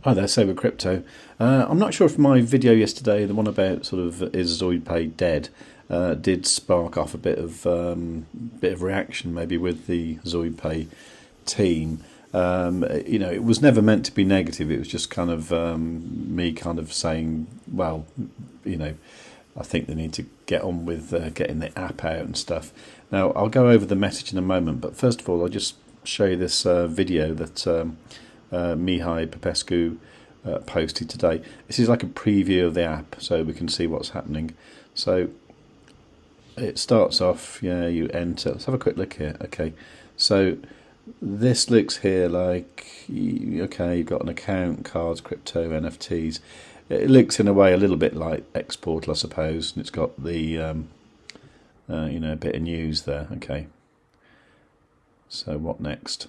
Hi there, savewith.crypto. I'm not sure if my video yesterday, the one about sort of is ZoidPay dead, did spark off a bit of reaction maybe with the ZoidPay team. It was never meant to be negative. It was just kind of me kind of saying, well, I think they need to get on with getting the app out and stuff. Now, I'll go over the message in a moment, but first of all, I'll just show you this video that Mihai Popescu posted today. This is like a preview of the app, so we can see what's happening. So it starts off, you enter. Let's have a quick look here. Okay, so this looks here like, okay, you've got an account, cards, crypto, NFTs. It looks in a way a little bit like Xportal, I suppose, and it's got the, a bit of news there. Okay, so what next?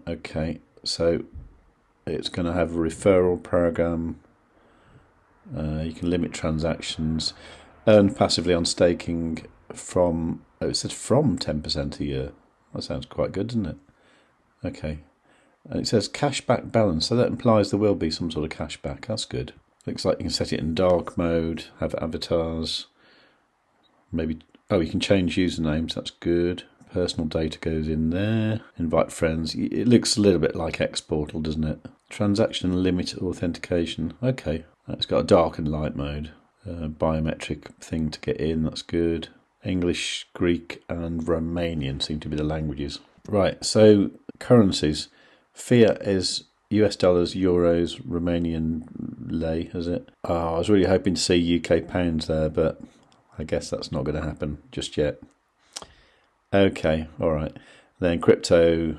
Okay, so it's going to have a referral program. You can limit transactions, earn passively on staking from, it says from 10% a year. That sounds quite good, doesn't it? Okay, and it says cashback balance, so that implies there will be some sort of cashback. That's good. Looks like you can set it in dark mode, have avatars, maybe, you can change usernames, that's good. Personal data goes in there. Invite friends. It looks a little bit like Xportal, doesn't it? Transaction limit authentication. Okay. It's got a dark and light mode. Biometric thing to get in. That's good. English, Greek and Romanian seem to be the languages. Right. So currencies. Fiat is US dollars, euros, Romanian lei, is it? I was really hoping to see UK pounds there, but I guess that's not going to happen just yet. Okay, all right. Then crypto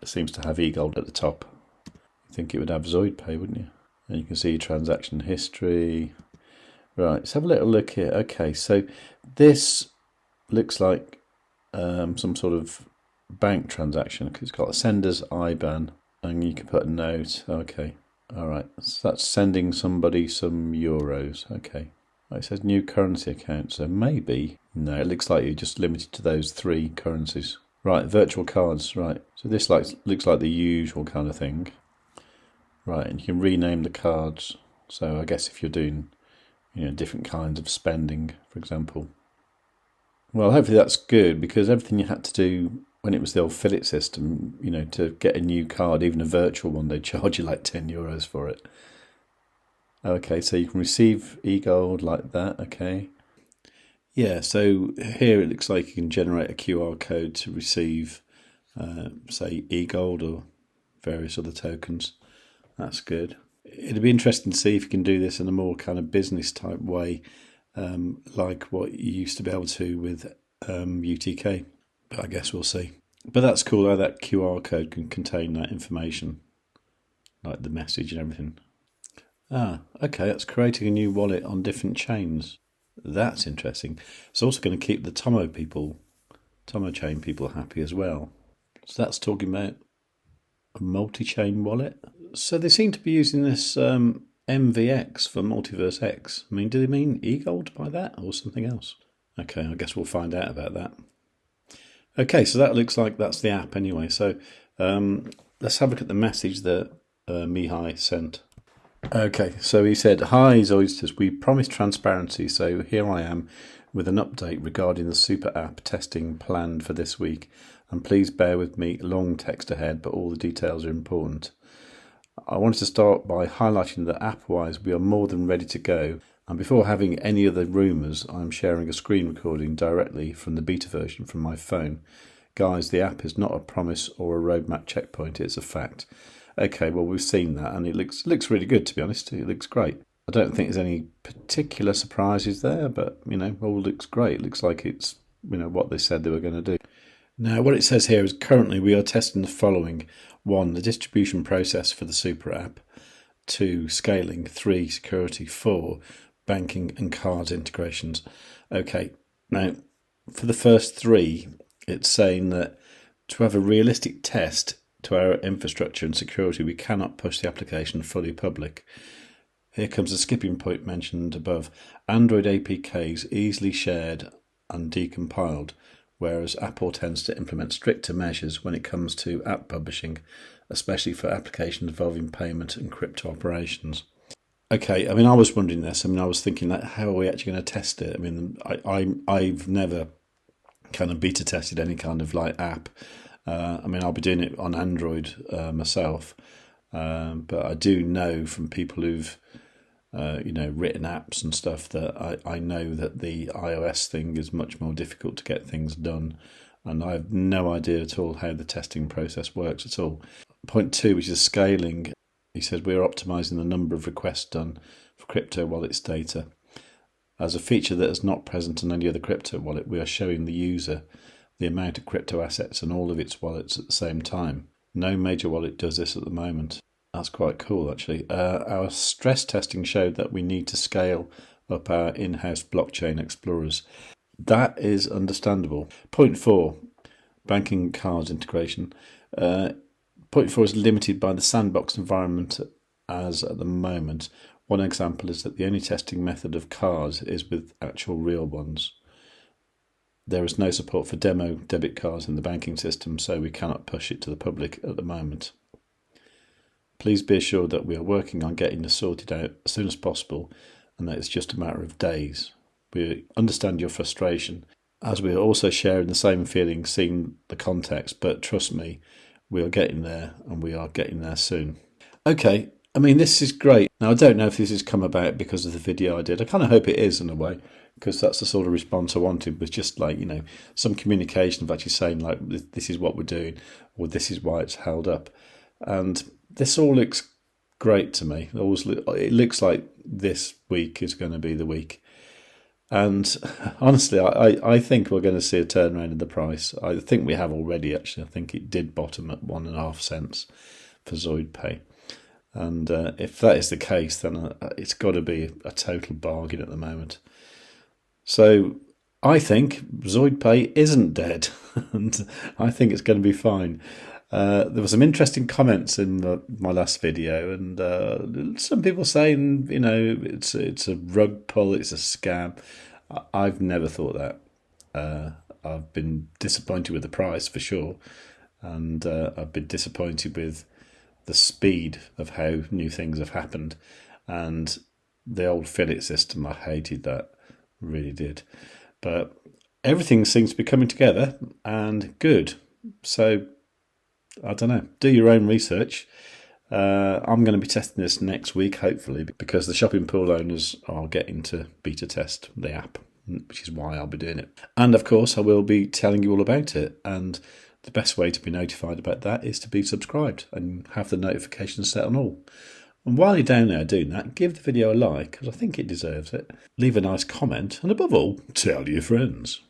seems to have eGold at the top. You think it would have ZoidPay, wouldn't you? And you can see transaction history. Right, let's have a little look here. Okay, so this looks like some sort of bank transaction because it's got a sender's IBAN and you can put a note. Okay, all right. So that's sending somebody some euros. Okay. It says new currency account, so maybe, no, it looks like you're just limited to those 3 currencies. Right, virtual cards, right. So this looks like the usual kind of thing. Right, and you can rename the cards. So I guess if you're doing, different kinds of spending, for example. Well, hopefully that's good because everything you had to do when it was the old Philip system, to get a new card, even a virtual one, they charge you like €10 for it. Okay, so you can receive eGold like that, okay. Yeah, so here it looks like you can generate a QR code to receive, say, eGold or various other tokens. That's good. It'd be interesting to see if you can do this in a more kind of business type way, like what you used to be able to with UTK. But I guess we'll see. But that's cool how that QR code can contain that information, like the message and everything. Okay, that's creating a new wallet on different chains. That's interesting. It's also going to keep the Tomo chain people happy as well. So that's talking about a multi-chain wallet. So they seem to be using this MVX for Multiverse X. I mean, do they mean eGold by that or something else? Okay, I guess we'll find out about that. Okay, so that looks like that's the app anyway. So let's have a look at the message that Mihai sent. Okay, so he said, "Hi Zoidsters, we promised transparency, so here I am with an update regarding the super app testing planned for this week. And please bear with me, long text ahead, but all the details are important. I wanted to start by highlighting that app-wise we are more than ready to go. And before having any other rumours, I'm sharing a screen recording directly from the beta version from my phone. Guys, the app is not a promise or a roadmap checkpoint, it's a fact." Okay, well, we've seen that, and it looks really good, to be honest. It looks great. I don't think there's any particular surprises there, but, all looks great. It looks like it's, what they said they were going to do. Now, what it says here is currently we are testing the following. 1, the distribution process for the super app. 2, scaling. 3, security. 4, banking and cards integrations. Okay, now, for the first 3, it's saying that to have a realistic test to our infrastructure and security, we cannot push the application fully public. Here comes the skipping point mentioned above. Android APKs easily shared and decompiled, whereas Apple tends to implement stricter measures when it comes to app publishing especially for applications involving payment and crypto operations. Okay, I mean, I was wondering this. I mean, I was thinking that how are we actually going to test it? I mean, I've never kind of beta tested any kind of like app. I mean, I'll be doing it on Android myself, but I do know from people who've written apps and stuff that I know that the iOS thing is much more difficult to get things done, and I have no idea at all how the testing process works at all. Point 2, which is scaling. He said we're optimizing the number of requests done for crypto wallets data. As a feature that is not present in any other crypto wallet, we are showing the user the amount of crypto assets in all of its wallets at the same time. No major wallet does this at the moment. That's quite cool, actually. Our stress testing showed that we need to scale up our in-house blockchain explorers. That is understandable. Point 4, banking cards integration. Point 4 is limited by the sandbox environment as at the moment. One example is that the only testing method of cards is with actual real ones. There is no support for demo debit cards in the banking system, so we cannot push it to the public at the moment. Please be assured that we are working on getting this sorted out as soon as possible, and that it's just a matter of days. We understand your frustration, as we are also sharing the same feelings seeing the context, but trust me, we are getting there, and we are getting there soon. Okay, I mean, this is great. Now, I don't know if this has come about because of the video I did. I kind of hope it is in a way, because that's the sort of response I wanted, was just like, some communication of actually saying, like, this is what we're doing, or this is why it's held up. And this all looks great to me. It looks like this week is going to be the week. And honestly, I think we're going to see a turnaround in the price. I think we have already, actually. I think it did bottom at 1.5 cents for ZoidPay. And if that is the case, then it's got to be a total bargain at the moment. So I think ZoidPay isn't dead, and I think it's going to be fine. There were some interesting comments in my last video, and some people saying, it's a rug pull, it's a scam. I've never thought that. I've been disappointed with the price for sure, and I've been disappointed with the speed of how new things have happened, and the old affiliate system. I hated that, really did. But everything seems to be coming together and good. So I don't know. Do your own research. I'm going to be testing this next week, hopefully, because the shopping pool owners are getting to beta test the app, which is why I'll be doing it. And of course, I will be telling you all about it. And the best way to be notified about that is to be subscribed and have the notifications set on all. And while you're down there doing that, give the video a like, because I think it deserves it. Leave a nice comment, and above all, tell your friends.